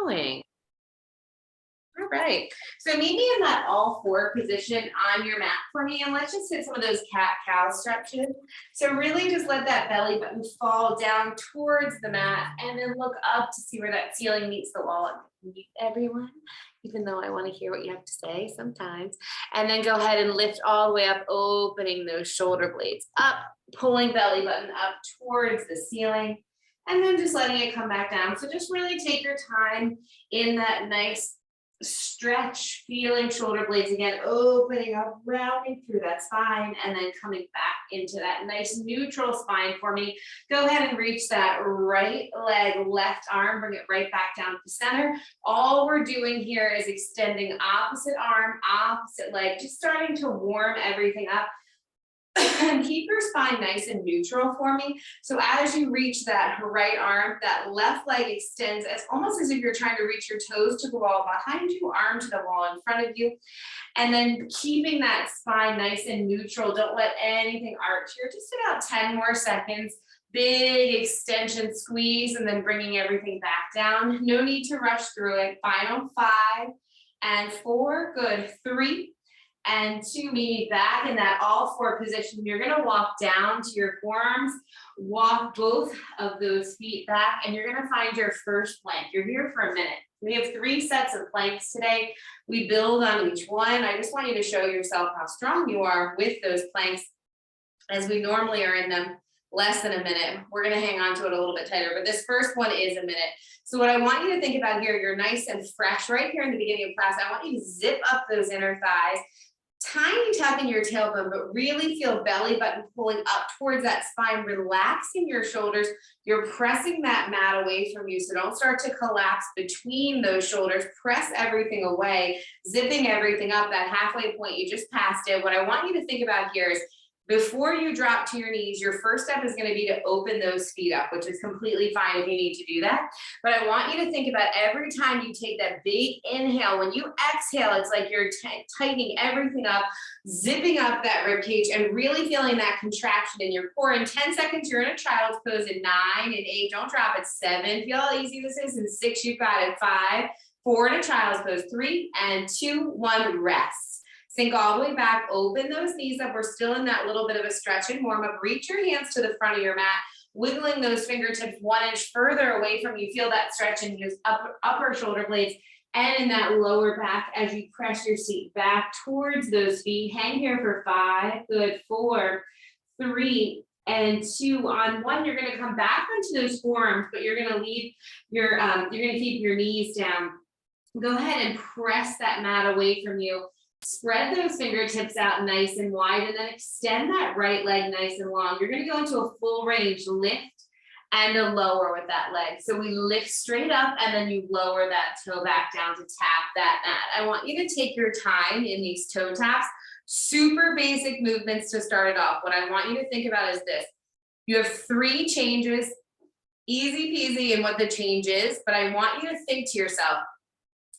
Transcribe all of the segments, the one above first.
going? All right. So meet me in that all four position on your mat for me. And let's just hit some of those cat-cow stretches. So really just let that belly button fall down towards the mat and then look up to see where that ceiling meets the wall. Meet everyone, even though I want to hear what you have to say sometimes. And then go ahead and lift all the way up, opening those shoulder blades up, pulling belly button up towards the ceiling. And then just letting it come back down. So just really take your time in that nice stretch, feeling shoulder blades again, opening up, rounding through that spine, and then coming back into that nice neutral spine for me. Go ahead and reach that right leg, left arm, bring it right back down to center. All we're doing here is extending opposite arm, opposite leg, just starting to warm everything up. And keep your spine nice and neutral for me. So as you reach that right arm, that left leg extends as almost as if you're trying to reach your toes to the wall behind you, arm to the wall in front of you. And then keeping that spine nice and neutral. Don't let anything arch here. Just about 10 more seconds. Big extension, squeeze, and then bringing everything back down. No need to rush through it. Final 5 and 4. Good. 3 and 2, meaning back in that all four position. You're gonna walk down to your forearms, walk both of those feet back, and you're gonna find your first plank. You're here for a minute. We have 3 sets of planks today. We build on each one. I just want you to show yourself how strong you are with those planks as we normally are in them. Less than a minute. We're gonna hang on to it a little bit tighter, but this first one is a minute. So what I want you to think about here, you're nice and fresh right here in the beginning of class. I want you to zip up those inner thighs. Tiny tuck in your tailbone, but really feel belly button pulling up towards that spine, relaxing your shoulders. You're pressing that mat away from you, so don't start to collapse between those shoulders. Press everything away, zipping everything up. That halfway point, you just passed it. What I want you to think about here is before you drop to your knees, your first step is going to be to open those feet up, which is completely fine if you need to do that. But I want you to think about every time you take that big inhale, when you exhale, it's like you're tightening everything up, zipping up that rib cage, and really feeling that contraction in your core. In 10 seconds, you're in a child's pose. In 9 and 8, don't drop it. 7, feel how easy this is. In 6, you've got it. 5, 4 in a child's pose. 3 and 2, 1, rest. Sink all the way back, open those knees up. We're still in that little bit of a stretch and warm up. Reach your hands to the front of your mat, wiggling those fingertips 1 inch further away from you. Feel that stretch in those upper shoulder blades and in that lower back as you press your seat back towards those feet. Hang here for 5, good, 4, 3, and 2. On 1, you're gonna come back onto those forearms, but you're gonna leave your, you're gonna keep your knees down. Go ahead and press that mat away from you. Spread those fingertips out nice and wide, and then extend that right leg nice and long. You're going to go into a full range lift and a lower with that leg. So we lift straight up and then you lower that toe back down to tap that mat. I want you to take your time in these toe taps. Super basic movements to start it off. What I want you to think about is this. You have 3 changes, easy peasy in what the change is, but I want you to think to yourself,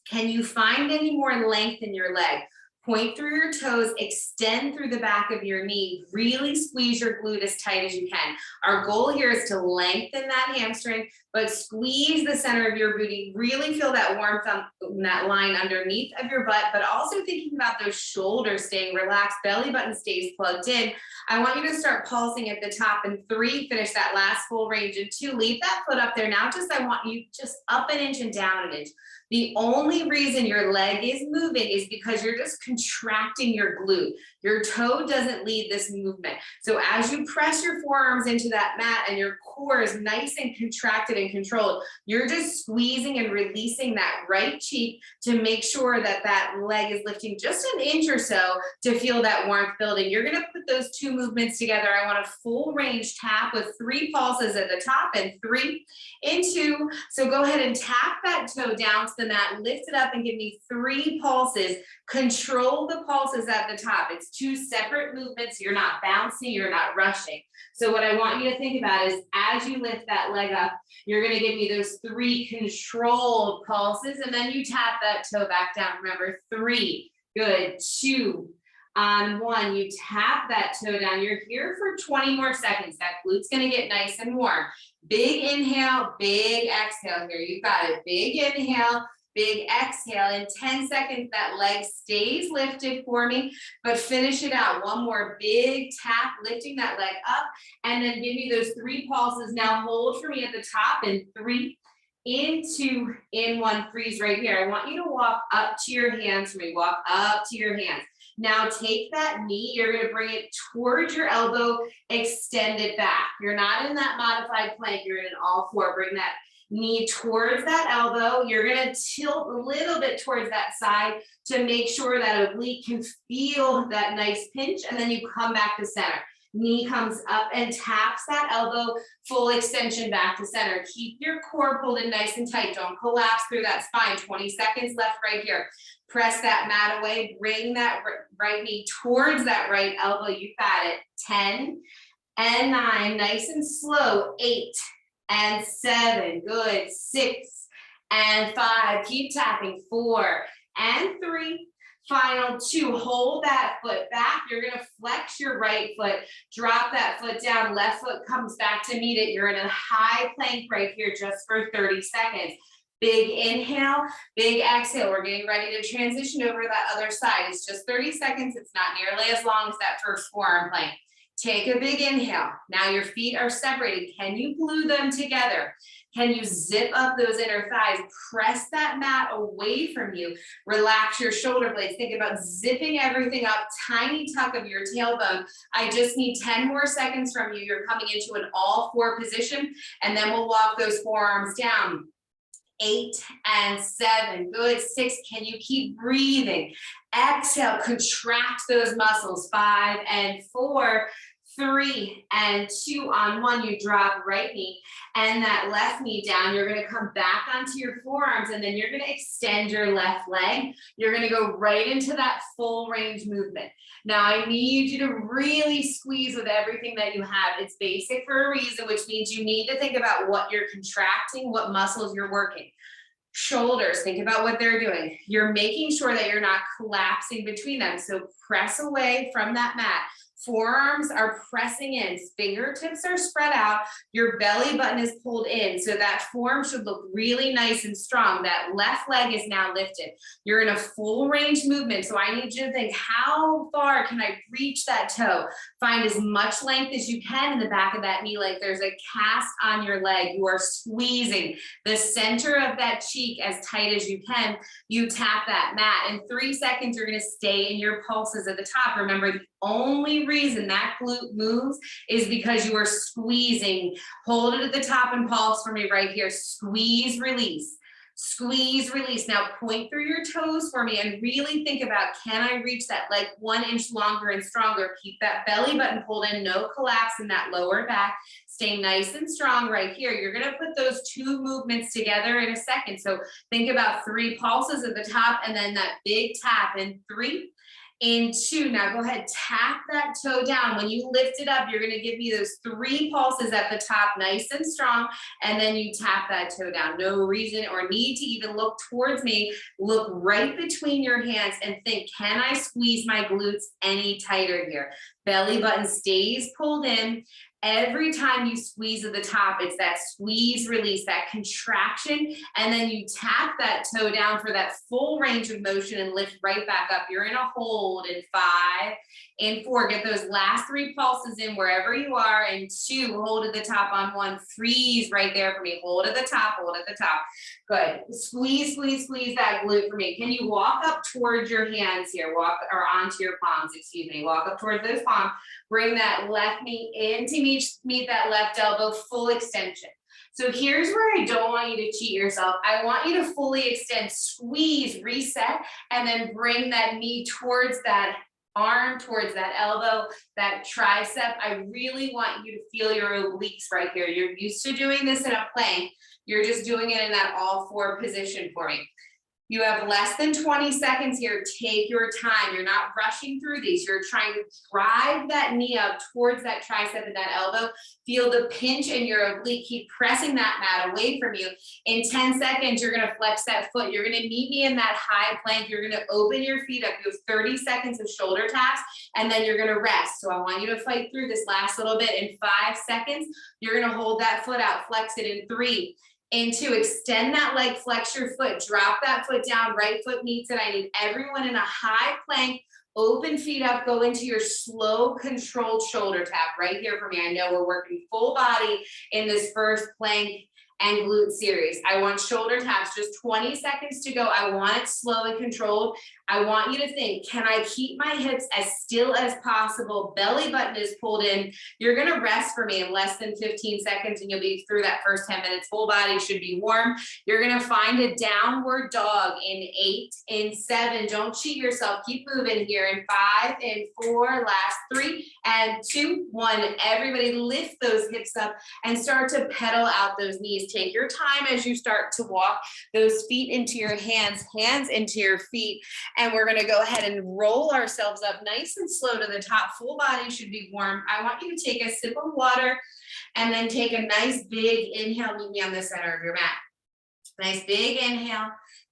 can you find any more length in your leg? Point through your toes, extend through the back of your knee, really squeeze your glute as tight as you can. Our goal here is to lengthen that hamstring, but squeeze the center of your booty, really feel that warmth on that line underneath of your butt, but also thinking about those shoulders staying relaxed, belly button stays plugged in. I want you to start pulsing at the top. In 3, finish that last full range. In 2, leave that foot up there. Now I want you just up an inch and down an inch. The only reason your leg is moving is because you're just contracting your glute. Your toe doesn't lead this movement. So as you press your forearms into that mat and your core is nice and contracted and controlled, you're just squeezing and releasing that right cheek to make sure that that leg is lifting just an inch or so to feel that warmth building. You're going to put those 2 movements together. I want a full range tap with 3 pulses at the top and 3 and 2. So go ahead and tap that toe down to the mat, lift it up and give me 3 pulses. Control the pulses at the top. It's 2 separate movements. You're not bouncing, you're not rushing. So what I want you to think about is as you lift that leg up, you're going to give me those 3 controlled pulses, and then you tap that toe back down. Remember, 3, good, 2, On one, you tap that toe down. You're here for 20 more seconds. That glute's gonna get nice and warm. Big inhale, big exhale here. You got it. Big inhale, big exhale. In 10 seconds, that leg stays lifted for me, but finish it out. One more big tap, lifting that leg up, and then give me those 3 pulses. Now hold for me at the top in 3, in 2, in 1, freeze right here. I want you to walk up to your hands for me. Walk up to your hands. Now take that knee, you're gonna bring it towards your elbow, extend it back. You're not in that modified plank, you're in an all four. Bring that knee towards that elbow. You're gonna tilt a little bit towards that side to make sure that oblique can feel that nice pinch, and then you come back to center. Knee comes up and taps that elbow, full extension back to center. Keep your core pulled in nice and tight. Don't collapse through that spine. 20 seconds left right here. Press that mat away. Bring that right knee towards that right elbow. You got it. 10 and 9. Nice and slow. 8 and 7. Good. 6 and 5. Keep tapping. 4 and 3. Final 2, hold that foot back. You're gonna flex your right foot, drop that foot down, left foot comes back to meet it. You're in a high plank right here just for 30 seconds. Big inhale, big exhale. We're getting ready to transition over to that other side. It's just 30 seconds. It's not nearly as long as that first forearm plank. Take a big inhale. Now your feet are separated. Can you glue them together? Can you zip up those inner thighs? Press that mat away from you. Relax your shoulder blades. Think about zipping everything up. Tiny tuck of your tailbone. I just need 10 more seconds from you. You're coming into an all four position, and then we'll walk those forearms down. 8 and 7. Good. 6. Can you keep breathing? Exhale, contract those muscles. 5 and 4. 3 and 2. On 1, you drop right knee and that left knee down. You're going to come back onto your forearms, and then you're going to extend your left leg. You're going to go right into that full range movement. Now I need you to really squeeze with everything that you have. It's basic for a reason, which means you need to think about what you're contracting, what muscles you're working. Shoulders, think about what they're doing. You're making sure that you're not collapsing between them. So press away from that mat. Forearms are pressing in, fingertips are spread out, your belly button is pulled in, so that form should look really nice and strong. That left leg is now lifted. You're in a full range movement, so I need you to think, how far can I reach that toe? Find as much length as you can in the back of that knee, like there's a cast on your leg. You are squeezing the center of that cheek as tight as you can. You tap that mat. In 3 seconds, you're going to stay in your pulses at the top. Remember, the only reason that glute moves is because you are squeezing. Hold it at the top and pulse for me right here. Squeeze, release. Squeeze, release. Now point through your toes for me and really think about, can I reach that leg 1 inch longer and stronger? Keep that belly button pulled in, no collapse in that lower back. Stay nice and strong right here. You're going to put those 2 movements together in a second. So think about 3 pulses at the top and then that big tap in 3, in 2. Now go ahead, tap that toe down. When you lift it up, you're going to give me those 3 pulses at the top, nice and strong, and then you tap that toe down. No reason or need to even look towards me. Look right between your hands and think, can I squeeze my glutes any tighter here? Belly button stays pulled in. Every time you squeeze at the top, it's that squeeze, release, that contraction, and then you tap that toe down for that full range of motion and lift right back up. You're in a hold in 5, in 4. Get those last 3 pulses in wherever you are. In 2, hold at the top on 1. Freeze right there for me. Hold at the top, hold at the top. Good. Squeeze, squeeze, squeeze that glute for me. Can you walk up towards your hands here? Walk, or onto your palms, excuse me. Walk up towards those palms. Bring that left knee in to meet that left elbow, full extension. So here's where I don't want you to cheat yourself. I want you to fully extend, squeeze, reset, and then bring that knee towards that arm, towards that elbow, that tricep. I really want you to feel your obliques right here. You're used to doing this in a plank. You're just doing it in that all 4 position for me. You have less than 20 seconds here. Take your time. You're not rushing through these. You're trying to drive that knee up towards that tricep and that elbow. Feel the pinch in your oblique. Keep pressing that mat away from you. In 10 seconds, you're going to flex that foot. You're going to meet me in that high plank. You're going to open your feet up. You have 30 seconds of shoulder taps, and then you're going to rest. So I want you to fight through this last little bit. In 5 seconds, you're going to hold that foot out. Flex it in 3. And 2, extend that leg, flex your foot, drop that foot down, right foot meets it. I need everyone in a high plank, open feet up, go into your slow controlled shoulder tap right here for me. I know we're working full body in this first plank and glute series. I want shoulder taps, just 20 seconds to go. I want it slow and controlled. I want you to think, can I keep my hips as still as possible? Belly button is pulled in. You're gonna rest for me in less than 15 seconds and you'll be through that first 10 minutes. Full body should be warm. You're gonna find a downward dog in 8, in 7. Don't cheat yourself. Keep moving here in 5, in 4, last 3, and 2, 1. Everybody lift those hips up and start to pedal out those knees. Take your time as you start to walk those feet into your hands, hands into your feet. And we're going to go ahead and roll ourselves up nice and slow to the top. Full body should be warm. I want you to take a sip of water and then take a nice big inhale. Meet me on the center of your mat. Nice big inhale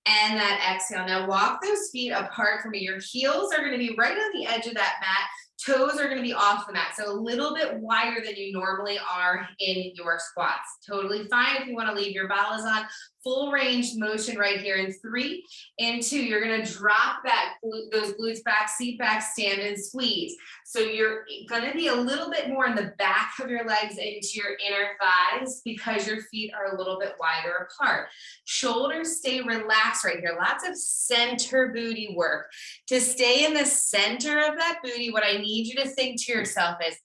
and that exhale. Now walk those feet apart from me. Your heels are going to be right on the edge of that mat. Toes are going to be off the mat, so a little bit wider than you normally are in your squats. Totally fine if you want to leave your balas on. Full range motion right here in 3, in 2. You're going to drop that those glutes back, seat back, stand and squeeze. So you're going to be a little bit more in the back of your legs into your inner thighs because your feet are a little bit wider apart. Shoulders stay relaxed right here. Lots of center booty work. To stay in the center of that booty, what I need you to think to yourself is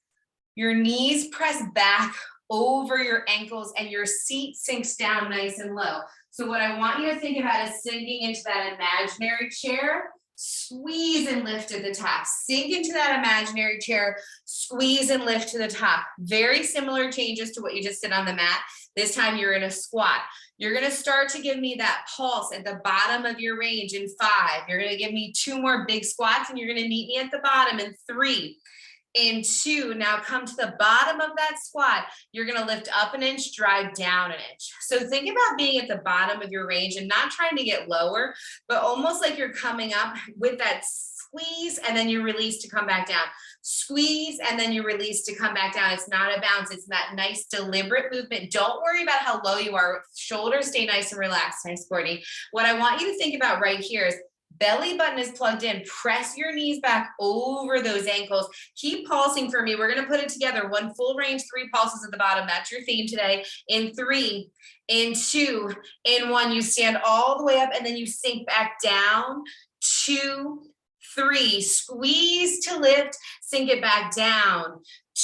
your knees press back over your ankles and your seat sinks down nice and low. So what I want you to think about is sinking into that imaginary chair, squeeze and lift to the top. Sink into that imaginary chair, squeeze and lift to the top. Very similar changes to what you just did on the mat. This time you're in a squat. You're going to start to give me that pulse at the bottom of your range in 5. You're going to give me 2 more big squats and you're going to meet me at the bottom in 3. In 2, now come to the bottom of that squat. You're going to lift up an inch, drive down an inch. So think about being at the bottom of your range and not trying to get lower, but almost like you're coming up with that squeeze and then you release to come back down. Squeeze and then you release to come back down. It's not a bounce. It's that nice deliberate movement. Don't worry about how low you are. Shoulders stay nice and relaxed. Nice, Courtney. What I want you to think about right here is belly button is plugged in. Press your knees back over those ankles. Keep pulsing for me. We're going to put it together. 1 full range, 3 pulses at the bottom. That's your theme today. In 3, in 2, in 1, you stand all the way up and then you sink back down. 2, 3, squeeze to lift, sink it back down.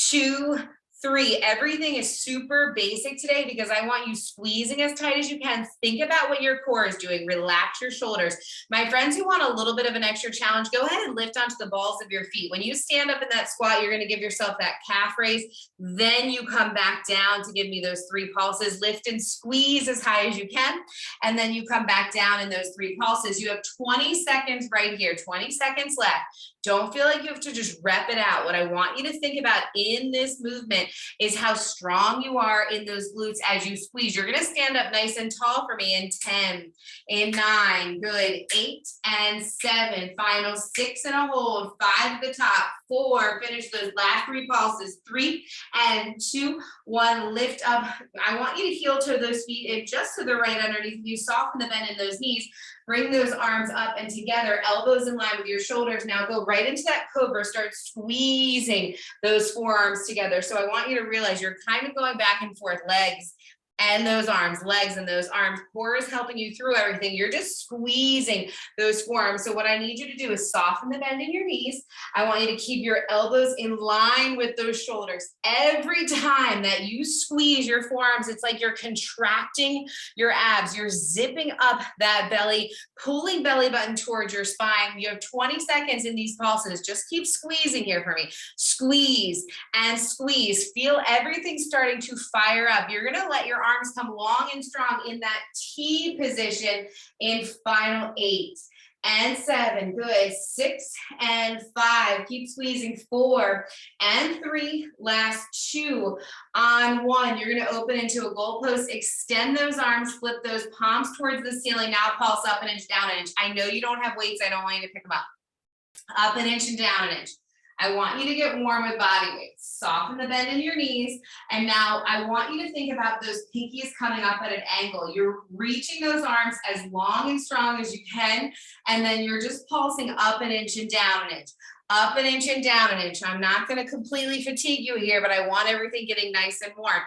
2, 3, everything is super basic today because I want you squeezing as tight as you can. Think about what your core is doing. Relax your shoulders. My friends who want a little bit of an extra challenge, go ahead and lift onto the balls of your feet. When you stand up in that squat, you're going to give yourself that calf raise. Then you come back down to give me those 3 pulses. Lift and squeeze as high as you can. And then you come back down in those 3 pulses. You have 20 seconds right here, 20 seconds left. Don't feel like you have to just rep it out. What I want you to think about in this movement is how strong you are in those glutes as you squeeze. You're going to stand up nice and tall for me in 10, in 9, good, 8 and 7, final 6 and a hold, 5 at the top, 4, finish those last 3 pulses, 3 and 2, 1, lift up. I want you to heel to those feet in just to the right underneath you, soften the bend in those knees. Bring those arms up and together, elbows in line with your shoulders. Now go right into that cobra, start squeezing those forearms together. So I want you to realize you're kind of going back and forth, legs and those arms, legs and those arms. Core is helping you through everything. You're just squeezing those forearms. So what I need you to do is soften the bend in your knees. I want you to keep your elbows in line with those shoulders. Every time that you squeeze your forearms, it's like you're contracting your abs. You're zipping up that belly, pulling belly button towards your spine. You have 20 seconds in these pulses. Just keep squeezing here for me. Squeeze and squeeze. Feel everything starting to fire up. You're going to let your arms come long and strong in that T position in final 8 and 7, good, 6 and 5, keep squeezing, 4 and 3, last 2 on 1. You're gonna open into a goalpost, extend those arms, flip those palms towards the ceiling. Now pulse up an inch, down an inch. I know you don't have weights, I don't want you to pick them up an inch and down an inch. I want you to get warm with body weight. Soften the bend in your knees. And now I want you to think about those pinkies coming up at an angle. You're reaching those arms as long and strong as you can. And then you're just pulsing up an inch and down an inch. Up an inch and down an inch. I'm not going to completely fatigue you here, but I want everything getting nice and warm.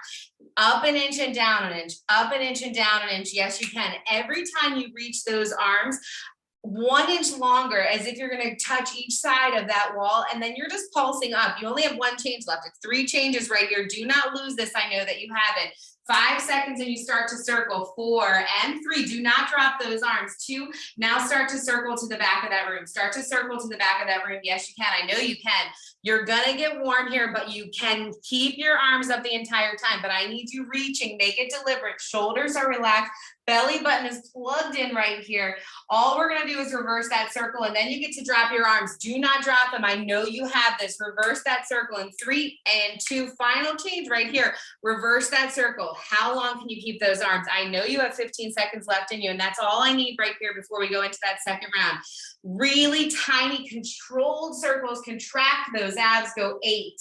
Up an inch and down an inch. Up an inch and down an inch. Yes, you can. Every time you reach those arms, 1 inch longer, as if you're going to touch each side of that wall, and then you're just pulsing up. You only have 1 change left. It's 3 changes right here. Do not lose this. I know that you have it. 5 seconds and you start to circle. 4 and 3. Do not drop those arms. 2. Now start to circle to the back of that room. Start to circle to the back of that room. Yes, you can. I know you can. You're gonna get warm here, but you can keep your arms up the entire time. But I need you reaching. Make it deliberate. Shoulders are relaxed. Belly button is plugged in right here. All we're gonna do is reverse that circle, and then you get to drop your arms. Do not drop them. I know you have this. Reverse that circle in 3 and 2. Final change right here. Reverse that circle. How long can you keep those arms? I know you have 15 seconds left in you, and that's all I need right here before we go into that second round. Really tiny controlled circles. Contract those abs. Go 8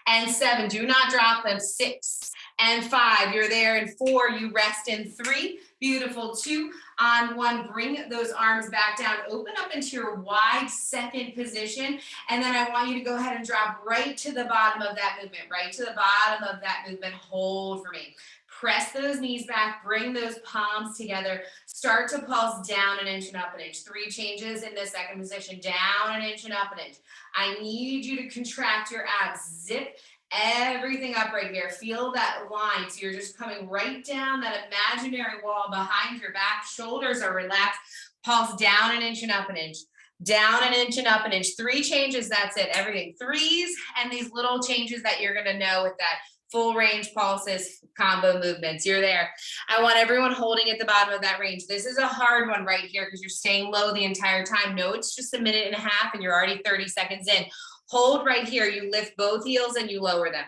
and 7. Do not drop them. 6 and 5. You're there. In 4. You rest in 3. Beautiful. 2 on 1. Bring those arms back down. Open up into your wide second position. And then I want you to go ahead and drop right to the bottom of that movement. Right to the bottom of that movement. Hold for me. Press those knees back. Bring those palms together. Start to pulse down an inch and up an inch. 3 changes in the second position. Down an inch and up an inch. I need you to contract your abs. Zip everything up right here. Feel that line. So you're just coming right down that imaginary wall behind your back. Shoulders are relaxed. Pulse down an inch and up an inch. Down an inch and up an inch. 3 changes. That's it. Everything. 3s and these little changes that you're going to know with that full range pulses, combo movements. You're there. I want everyone holding at the bottom of that range. This is a hard one right here because you're staying low the entire time. No, it's just a minute and a half and you're already 30 seconds in. Hold right here. You lift both heels and you lower them.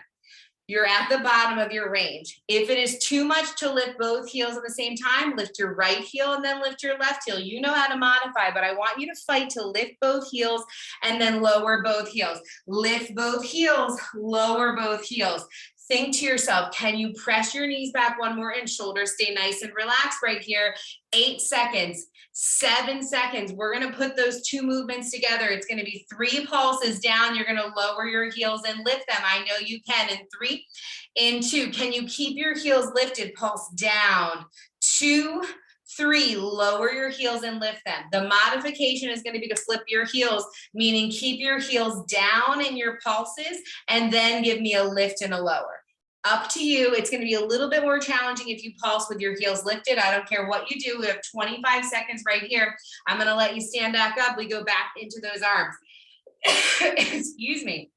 You're at the bottom of your range. If it is too much to lift both heels at the same time, lift your right heel and then lift your left heel. You know how to modify, but I want you to fight to lift both heels and then lower both heels. Lift both heels, lower both heels. Think to yourself, can you press your knees back 1 more inch? Shoulders stay nice and relaxed right here. 8 seconds. 7 seconds. We're going to put those 2 movements together. It's going to be 3 pulses down. You're going to lower your heels and lift them. I know you can. In 3, in 2. Can you keep your heels lifted? Pulse down. 2, 3. Lower your heels and lift them. The modification is going to be to flip your heels, meaning keep your heels down in your pulses and then give me a lift and a lower. Up to you. It's going to be a little bit more challenging if you pulse with your heels lifted. I don't care what you do. We have 25 seconds right here. I'm going to let you stand back up. We go back into those arms. Excuse me.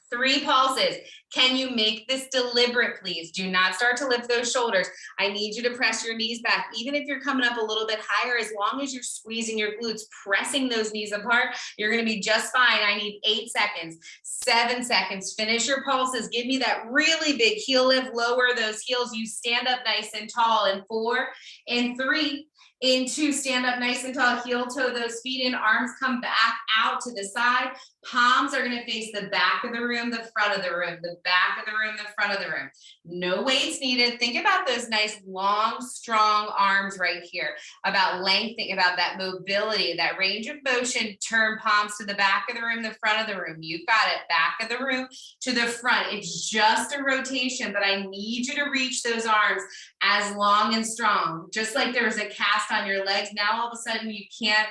3 pulses. Can you make this deliberate, please? Do not start to lift those shoulders. I need you to press your knees back. Even if you're coming up a little bit higher, as long as you're squeezing your glutes, pressing those knees apart, you're going to be just fine. I need 8 seconds, 7 seconds. Finish your pulses. Give me that really big heel lift. Lower those heels. You stand up nice and tall. In 4, in 3, in 2, stand up nice and tall, heel toe those feet in, arms come back out to the side. Palms are going to face the back of the room, the front of the room, the back of the room, the front of the room. No weights needed. Think about those nice, long, strong arms right here, about lengthening, about that mobility, that range of motion. Turn palms to the back of the room, the front of the room. You've got it. Back of the room to the front. It's just a rotation, but I need you to reach those arms as long and strong. Just like there was a cast on your legs, now all of a sudden you can't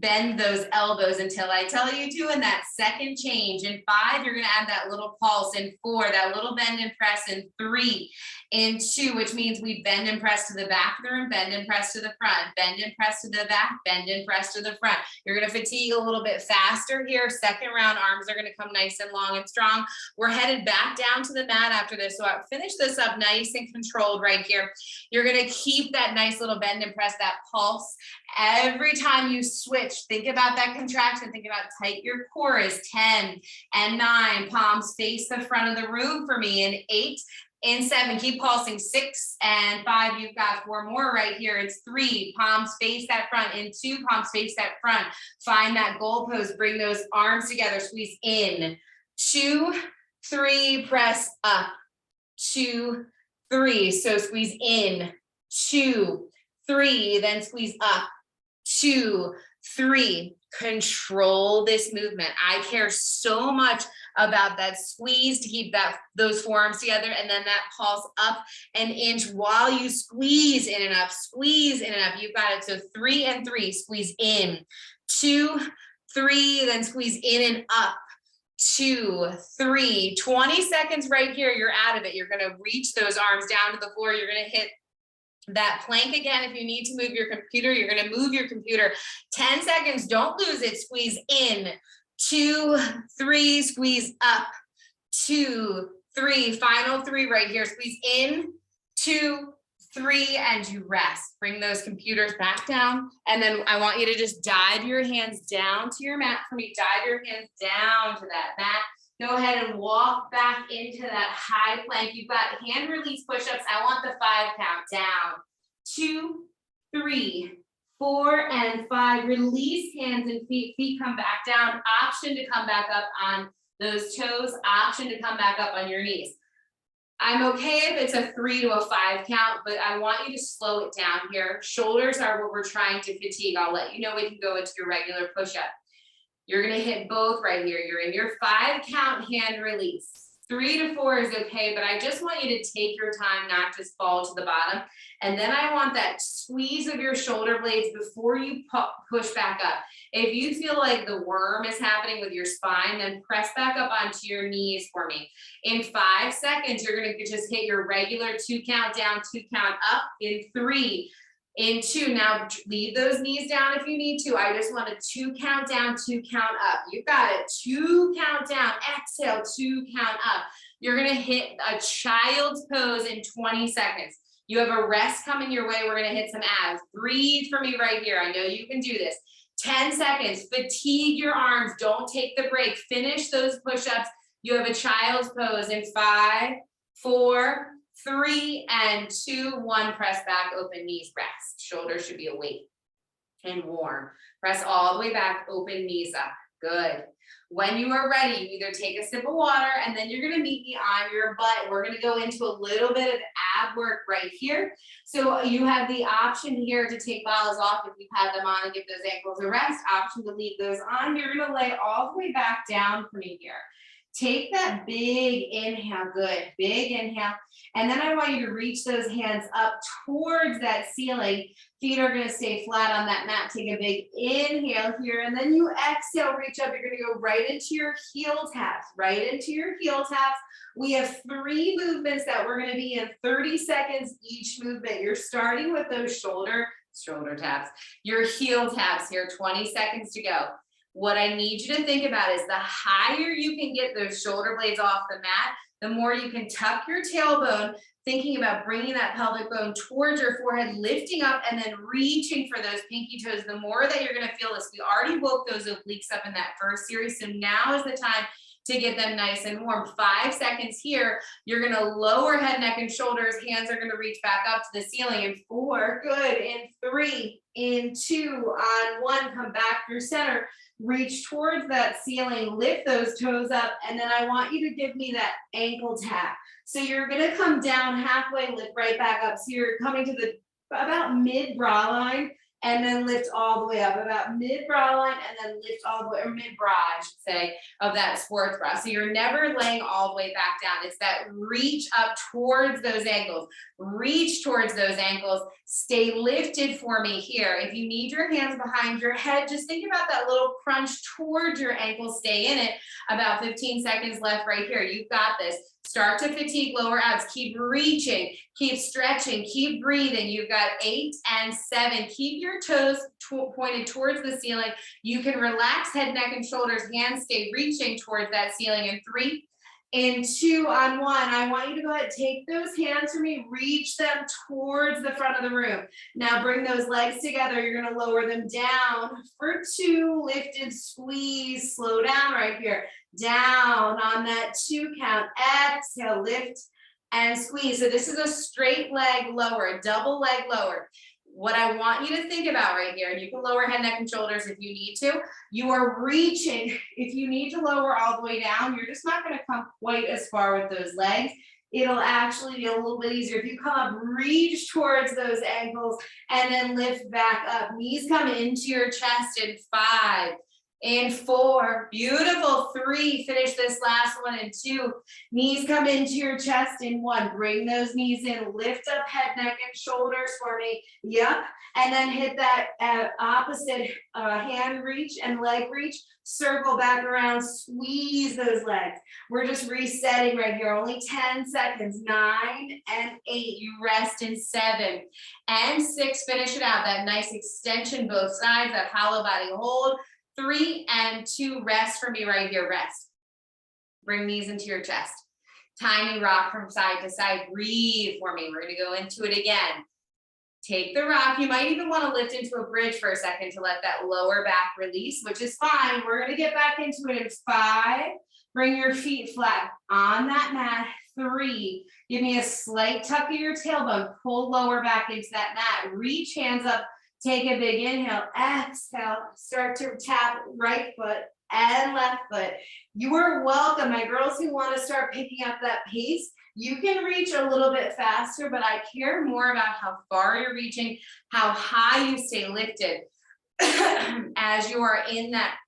bend those elbows until I tell you to. And that second change. In 5, you're going to add that little pulse. In 4, that little bend and press. In 3, in 2, which means we bend and press to the back of the room, bend and press to the front, bend and press to the back, bend and press to the front. You're gonna fatigue a little bit faster here. Second round, arms are gonna come nice and long and strong. We're headed back down to the mat after this, so I'll finish this up nice and controlled right here. You're gonna keep that nice little bend and press, that pulse. Every time you switch, think about that contraction, think about tight your core is 10 and 9, palms face the front of the room for me, and 8 and 7, keep pulsing, 6 and 5, you've got 4 more right here. It's 3, palms face that front, and 2, palms face that front. Find that goal pose, bring those arms together, squeeze in, 2, 3, press up, 2, 3, so squeeze in, 2, 3, then squeeze up, 2, 3, control this movement. I care so much about that squeeze to keep those forearms together, and then that pulse up an inch while you squeeze in and up, squeeze in and up. You've got it. So 3 and 3, squeeze in, 2, 3, then squeeze in and up, 2, 3, 20 seconds right here. You're out of it. You're going to reach those arms down to the floor. You're going to hit that plank again. If you need to move your computer, you're going to move your computer. 10 seconds, don't lose it. Squeeze in, 2, 3, squeeze up, 2, 3, final 3 right here. Squeeze in, 2, 3, and you rest. Bring those computers back down. And then I want you to just dive your hands down to your mat for me. Dive your hands down to that mat. Go ahead and walk back into that high plank. You've got hand release push-ups. I want the 5 count. Down, 2, 3, 4, and 5. Release hands and feet. Feet come back down. Option to come back up on those toes. Option to come back up on your knees. I'm okay if it's a 3 to a 5 count, but I want you to slow it down here. Shoulders are what we're trying to fatigue. I'll let you know when you go into your regular push-up. You're going to hit both right here. You're in your 5 count hand release. 3 to 4 is okay, but I just want you to take your time, not just fall to the bottom. And then I want that squeeze of your shoulder blades before you push back up. If you feel like the worm is happening with your spine, then press back up onto your knees for me. In 5 seconds, you're going to just hit your regular 2 count down, 2 count up. In 3, in 2, now leave those knees down if you need to. I just want a 2 count down, 2 count up. You've got it. 2 count down, exhale, 2 count up. You're going to hit a child's pose in 20 seconds. You have a rest coming your way. We're going to hit some abs. Breathe for me right here. I know you can do this. 10 seconds. Fatigue your arms. Don't take the break. Finish those push-ups. You have a child's pose in 5, 4, 3, and 2, 1. Press back, open knees, rest. Shoulders should be awake and warm. Press all the way back, open knees up. Good. When you are ready, you either take a sip of water and then you're going to meet me on your butt. We're going to go into a little bit of ab work right here. So you have the option here to take Balas off if you've had them on and give those ankles a rest. Option to leave those on. You're going to lay all the way back down for me here. Take that big inhale, good, big inhale. And then I want you to reach those hands up towards that ceiling. Feet are gonna stay flat on that mat. Take a big inhale here, and then you exhale, reach up. You're gonna go right into your heel taps, right into your heel taps. We have 3 movements that we're gonna be in 30 seconds each movement. You're starting with those shoulder taps, your heel taps here, 20 seconds to go. What I need you to think about is the higher you can get those shoulder blades off the mat, the more you can tuck your tailbone, thinking about bringing that pelvic bone towards your forehead, lifting up and then reaching for those pinky toes. The more that you're going to feel this, we already woke those obliques up in that first series. So now is the time to get them nice and warm. 5 seconds here. You're going to lower head, neck, and shoulders. Hands are going to reach back up to the ceiling. In 4, good. In 3, in 2, on 1, come back through center. Reach towards that ceiling, lift those toes up, and then I want you to give me that ankle tap. So you're going to come down halfway, lift right back up. So you're coming to the about mid bra line, and then lift all the way up, about mid bra line, and then lift all the way, or mid bra, I should say, of that sports bra. So you're never laying all the way back down. It's that reach up towards those ankles. Reach towards those ankles. Stay lifted for me here. If you need your hands behind your head, just think about that little crunch towards your ankles. Stay in it. About 15 seconds left right here. You've got this. Start to fatigue lower abs. Keep reaching, keep stretching, keep breathing. You've got 8 and 7. Keep your toes pointed towards the ceiling. You can relax head, neck, and shoulders. Hands stay reaching towards that ceiling. In 3 and 2 on 1. I want you to go ahead, take those hands from me, reach them towards the front of the room. Now bring those legs together. You're going to lower them down for 2, lift and squeeze, slow down right here. Down on that 2 count. Exhale, lift and squeeze. So this is a straight leg lower, a double leg lower. What I want you to think about right here, and you can lower head, neck, and shoulders if you need to. You are reaching. If you need to lower all the way down, you're just not going to come quite as far with those legs. It'll actually be a little bit easier. If you come up, reach towards those ankles, and then lift back up. Knees come into your chest in 5. In 4, beautiful. 3, finish this last one. In 2, knees come into your chest. In 1, bring those knees in, lift up head, neck, and shoulders for me. Yep. And then hit that opposite hand reach and leg reach. Circle back around, squeeze those legs. We're just resetting right here. Only 10 seconds. 9 and 8. You rest in 7 and 6. Finish it out. That nice extension both sides, that hollow body hold. 3 and 2, rest for me right here, rest. Bring knees into your chest. Tiny rock from side to side, breathe for me. We're gonna go into it again. Take the rock. You might even wanna lift into a bridge for a second to let that lower back release, which is fine. We're gonna get back into it in 5. Bring your feet flat on that mat. 3, give me a slight tuck of your tailbone. Pull lower back into that mat. Reach hands up. Take a big inhale, exhale, start to tap right foot and left foot. You are welcome. My girls who want to start picking up that pace, you can reach a little bit faster, but I care more about how far you're reaching, how high you stay lifted as you are in that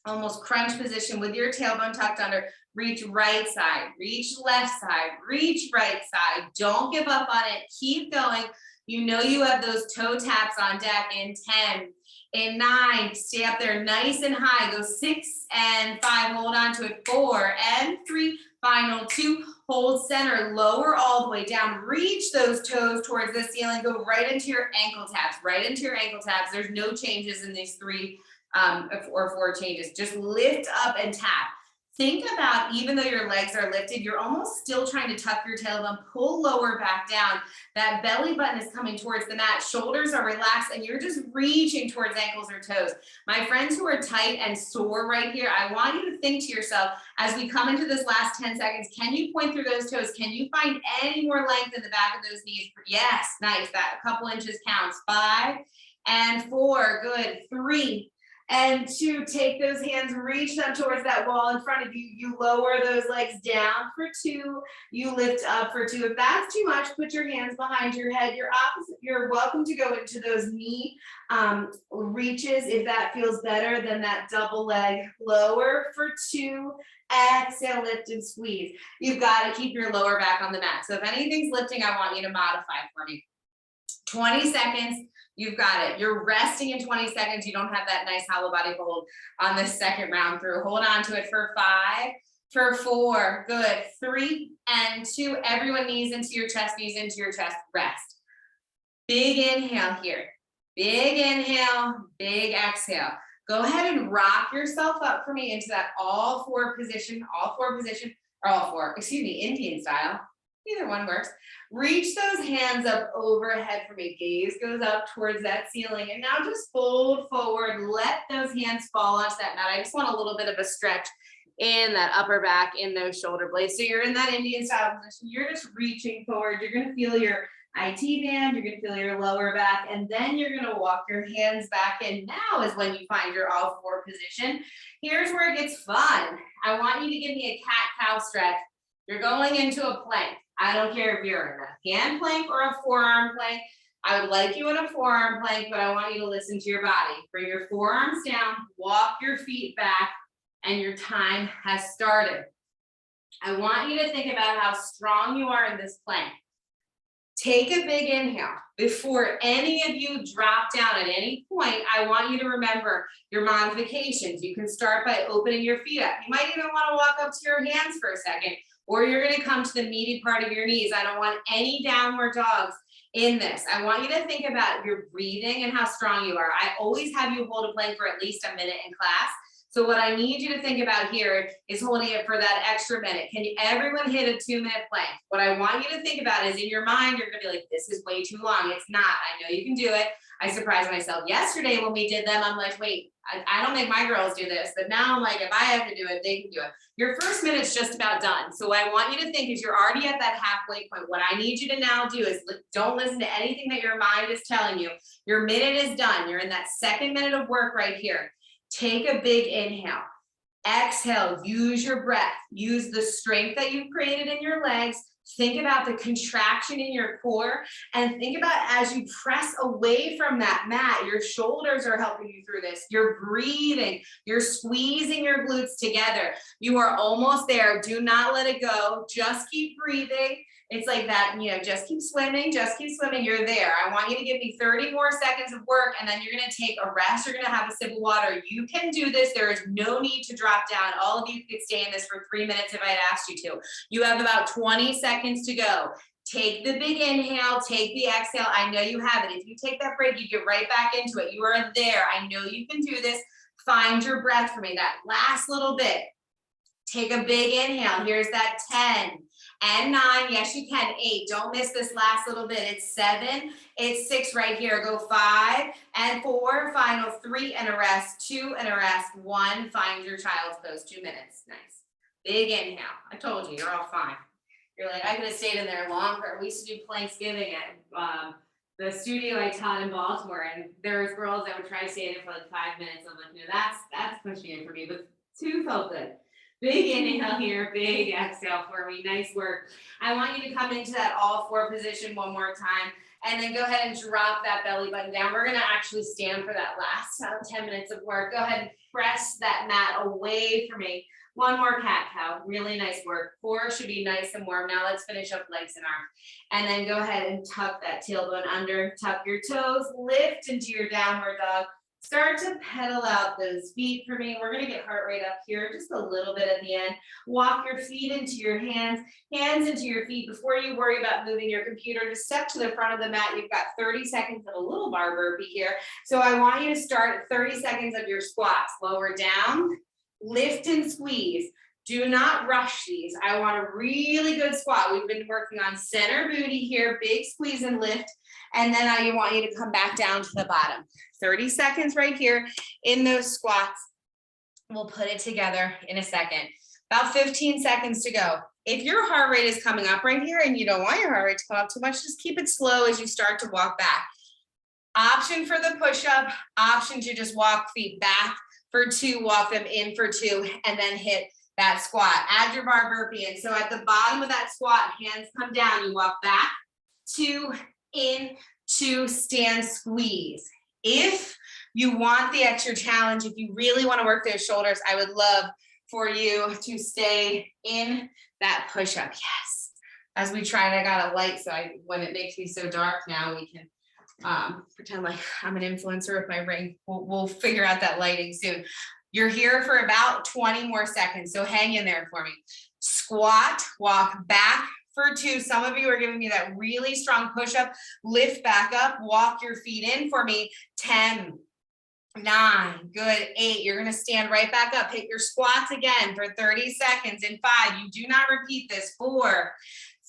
almost crunch position with your tailbone tucked under. Reach right side, reach left side, reach right side. Don't give up on it. Keep going. You know you have those toe taps on deck. In 10, in 9, stay up there nice and high. Go 6 and 5, hold on to it. 4 and 3, final 2, hold center, lower all the way down. Reach those toes towards the ceiling. Go right into your ankle taps, right into your ankle taps. There's no changes in these 3 or 4 changes. Just lift up and tap. Think about, even though your legs are lifted, you're almost still trying to tuck your tailbone, pull lower back down. That belly button is coming towards the mat. Shoulders are relaxed and you're just reaching towards ankles or toes. My friends who are tight and sore right here, I want you to think to yourself, as we come into this last 10 seconds, can you point through those toes? Can you find any more length in the back of those knees? Yes, nice. That a couple inches counts. 5 and 4, good. 3 and 2, take those hands, reach them towards that wall in front of you. You lower those legs down for 2. You lift up for 2. If that's too much, put your hands behind your head. You're welcome to go into those knee reaches if that feels better than that double leg. Lower for 2. Exhale, lift and squeeze. You've got to keep your lower back on the mat. So if anything's lifting, I want you to modify for me. 20 seconds. You've got it. You're resting in 20 seconds. You don't have that nice hollow body hold on this second round through. Hold on to it for 5, for 4, good. 3 and 2. Everyone knees into your chest, rest. Big inhale here. Big inhale, big exhale. Go ahead and rock yourself up for me into that all four position, Indian style. Either one works. Reach those hands up overhead for me. Gaze goes up towards that ceiling. And now just fold forward. Let those hands fall onto that mat. I just want a little bit of a stretch in that upper back, in those shoulder blades. So you're in that Indian style position. You're just reaching forward. You're going to feel your IT band. You're going to feel your lower back. And then you're going to walk your hands back in. Now is when you find your all four position. Here's where it gets fun. I want you to give me a cat-cow stretch. You're going into a plank. I don't care if you're in a hand plank or a forearm plank. I would like you in a forearm plank, but I want you to listen to your body. Bring your forearms down, walk your feet back, and your time has started. I want you to think about how strong you are in this plank. Take a big inhale. Before any of you drop down at any point, I want you to remember your modifications. You can start by opening your feet up. You might even want to walk up to your hands for a second. or you're gonna come to the meaty part of your knees. I don't want any downward dogs in this. I want you to think about your breathing and how strong you are. I always have you hold a plank for at least a minute in class. So what I need you to think about here is holding it for that extra minute. Can you, everyone hit a 2-minute plank? What I want you to think about is in your mind, you're gonna be like, this is way too long. It's not, I know you can do it. I surprised myself yesterday when we did them. I'm like, wait, I don't make my girls do this, but now I'm like, if I have to do it, they can do it. Your first minute's just about done. So what I want you to think is you're already at that halfway point. What I need you to now do is don't listen to anything that your mind is telling you. Your minute is done. You're in that second minute of work right here. Take a big inhale. Exhale, use your breath. Use the strength that you've created in your legs. Think about the contraction in your core and think about as you press away from that mat, your shoulders are helping you through this. You're breathing, you're squeezing your glutes together. You are almost there. Do not let it go. Just keep breathing. It's like that, you know, just keep swimming, you're there. I want you to give me 30 more seconds of work and then you're gonna take a rest, you're gonna have a sip of water. You can do this, there is no need to drop down. All of you could stay in this for 3 minutes if I had asked you to. You have about 20 seconds to go. Take the big inhale, take the exhale. I know you have it. If you take that break, you get right back into it. You are there, I know you can do this. Find your breath for me, that last little bit. Take a big inhale, here's that 10. And 9, yes you can, 8, don't miss this last little bit, it's 7, it's 6 right here, go 5 and 4, final 3 and a rest, 2 and a rest, 1, find your child's pose, 2 minutes, nice. Big inhale, I told you, you're all fine. You're like, I could have stayed in there longer. We used to do Planksgiving at the studio I taught in Baltimore, and there was girls that would try to stay in it for like 5 minutes. I'm like, no, that's pushing it for me, but 2 felt good. Big inhale here, big exhale for me. Nice work. I want you to come into that all 4 position one more time and then go ahead and drop that belly button down. We're going to actually stand for that last 10 minutes of work. Go ahead and press that mat away from me. One more cat cow. Really nice work. Core should be nice and warm. Now let's finish up legs and arms. And then go ahead and tuck that tailbone under, tuck your toes, lift into your downward dog. Start to pedal out those feet for me. We're gonna get heart rate up here just a little bit at the end. Walk your feet into your hands into your feet. Before you worry about moving your computer, just step to the front of the mat. You've got 30 seconds of a little bar burpee here. So I want you to start at 30 seconds of your squats. Lower down, lift and squeeze. Do not rush these. I want a really good squat. We've been working on center booty here, big squeeze and lift. And then I want you to come back down to the bottom. 30 seconds right here in those squats. We'll put it together in a second. About 15 seconds to go. If your heart rate is coming up right here and you don't want your heart rate to come up too much, just keep it slow as you start to walk back. Option for the push-up, option to just walk feet back for 2, walk them in for 2, and then hit that squat. Add your bar burpee in. So at the bottom of that squat, hands come down, you walk back, 2, in, 2, stand, squeeze. If you want the extra challenge, if you really want to work those shoulders, I would love for you to stay in that push-up. Yes. As we tried, I got a light, so when it makes me so dark now, we can pretend like I'm an influencer with my ring. We'll figure out that lighting soon. You're here for about 20 more seconds, so hang in there for me. Squat, walk back for 2. Some of you are giving me that really strong push-up. Lift back up, walk your feet in for me. 10, 9, good, 8. You're gonna stand right back up. Hit your squats again for 30 seconds. In 5, you do not repeat this. 4,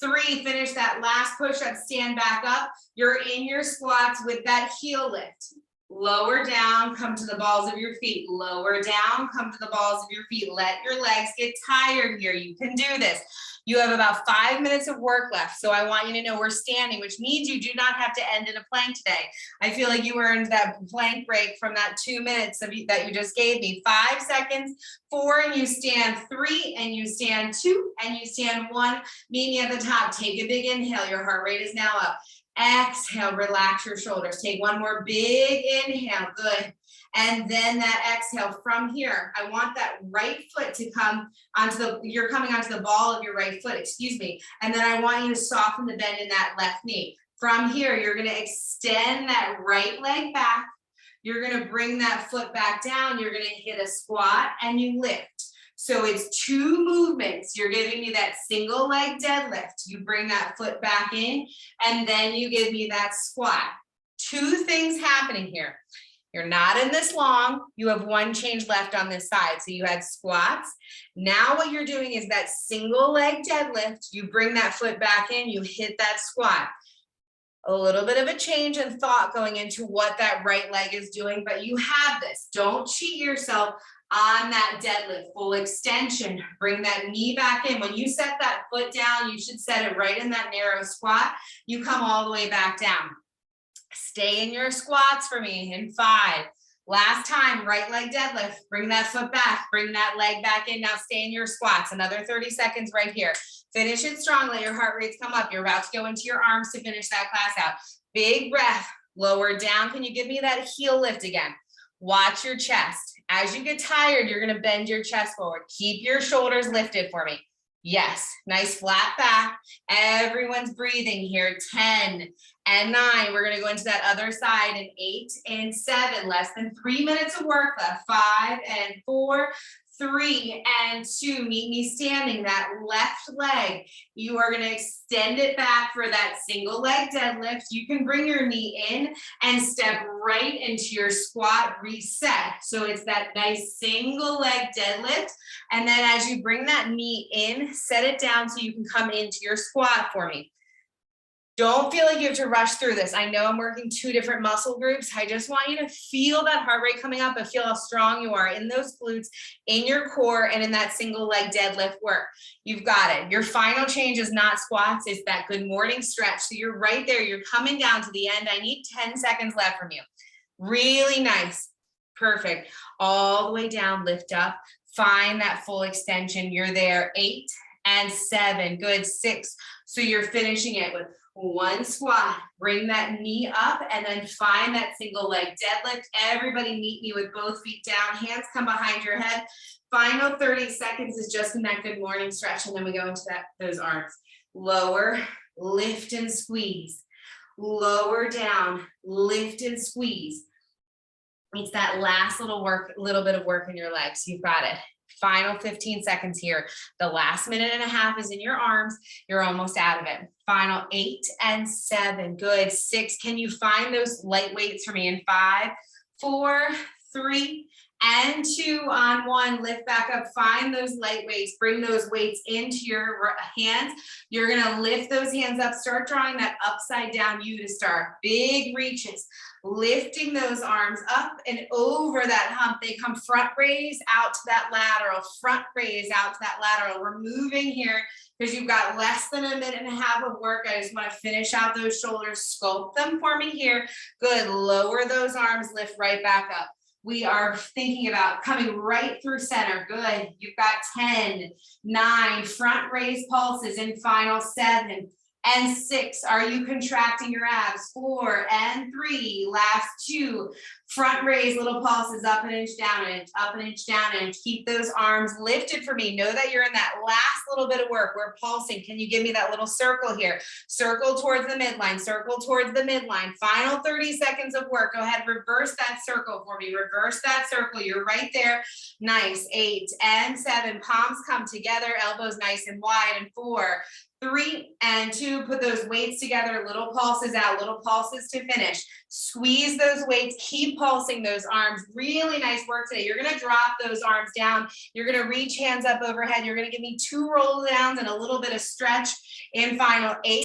3, finish that last push-up, stand back up. You're in your squats with that heel lift. Lower down, come to the balls of your feet. Lower down, come to the balls of your feet. Let your legs get tired here. You can do this. You have about 5 minutes of work left. So I want you to know we're standing, which means you do not have to end in a plank today. I feel like you earned that plank break from that 2 minutes that you just gave me. 5 seconds, 4, and you stand. 3, and you stand. 2, and you stand. 1, meet me at the top. Take a big inhale. Your heart rate is now up. Exhale, relax your shoulders. Take one more big inhale, good. And then that exhale from here. I want that right foot to come onto you're coming onto the ball of your right foot, excuse me. And then I want you to soften the bend in that left knee. From here, you're gonna extend that right leg back. You're gonna bring that foot back down. You're gonna hit a squat and you lift. So it's 2 movements. You're giving me that single leg deadlift. You bring that foot back in, and then you give me that squat. 2 things happening here. You're not in this long. You have 1 change left on this side. So you had squats. Now what you're doing is that single leg deadlift. You bring that foot back in, you hit that squat. A little bit of a change in thought going into what that right leg is doing, but you have this. Don't cheat yourself on that deadlift, full extension. Bring that knee back in. When you set that foot down, you should set it right in that narrow squat. You come all the way back down. Stay in your squats for me in 5. Last time, right leg deadlift. Bring that foot back. Bring that leg back in. Now stay in your squats. Another 30 seconds right here. Finish it strong. Let your heart rates come up. You're about to go into your arms to finish that class out. Big breath. Lower down. Can you give me that heel lift again? Watch your chest. As you get tired, you're going to bend your chest forward. Keep your shoulders lifted for me. Yes, nice flat back. Everyone's breathing here. 10 and 9. We're going to go into that other side in 8 and 7. Less than 3 minutes of work left. 5 and 4. 3 and 2. Meet me standing. That left leg, you are going to extend it back for that single leg deadlift. You can bring your knee in and step right into your squat reset. So it's that nice single leg deadlift. And then as you bring that knee in, set it down so you can come into your squat for me. Don't feel like you have to rush through this. I know I'm working 2 different muscle groups. I just want you to feel that heart rate coming up and feel how strong you are in those glutes, in your core, and in that single leg deadlift work. You've got it. Your final change is not squats. It's that good morning stretch. So you're right there. You're coming down to the end. I need 10 seconds left from you. Really nice. Perfect. All the way down, lift up. Find that full extension. You're there. 8 and 7. Good. 6. So you're finishing it with 1 squat. Bring that knee up and then find that single leg deadlift. Everybody meet me with both feet down. Hands come behind your head. Final 30 seconds is just in that good morning stretch. And then we go into those arms. Lower, lift and squeeze. Lower down, lift and squeeze. It's that last little bit of work in your legs. You've got it. Final 15 seconds here. The last minute and a half is in your arms. You're almost out of it. Final 8 and 7. Good. 6. Can you find those light weights for me in 5, 4, 3, and 2 on 1. Lift back up. Find those light weights. Bring those weights into your hands. You're going to lift those hands up. Start drawing that upside down U to start. Big reaches. Lifting those arms up and over that hump. They come front raise out to that lateral. Front raise out to that lateral. We're moving here because you've got less than a minute and a half of work. I just want to finish out those shoulders. Sculpt them for me here. Good. Lower those arms. Lift right back up. We are thinking about coming right through center. Good. You've got 10, 9, front raise pulses in final 7 and 6. Are you contracting your abs? 4 and 3. Last 2. Front raise, little pulses, up an inch, down an inch, up an inch, down an inch. Keep those arms lifted for me. Know that you're in that last little bit of work. We're pulsing. Can you give me that little circle here? Circle towards the midline. Circle towards the midline. Final 30 seconds of work. Go ahead, reverse that circle for me. Reverse that circle. You're right there. Nice. 8 and 7. Palms come together. Elbows nice and wide. And 4, 3 and 2. Put those weights together. Little pulses out. Little pulses to finish. Squeeze those weights. Keep pulsing those arms. Really nice work today. You're going to drop those arms down. You're going to reach hands up overhead. You're going to give me 2 roll downs and a little bit of stretch in final 8.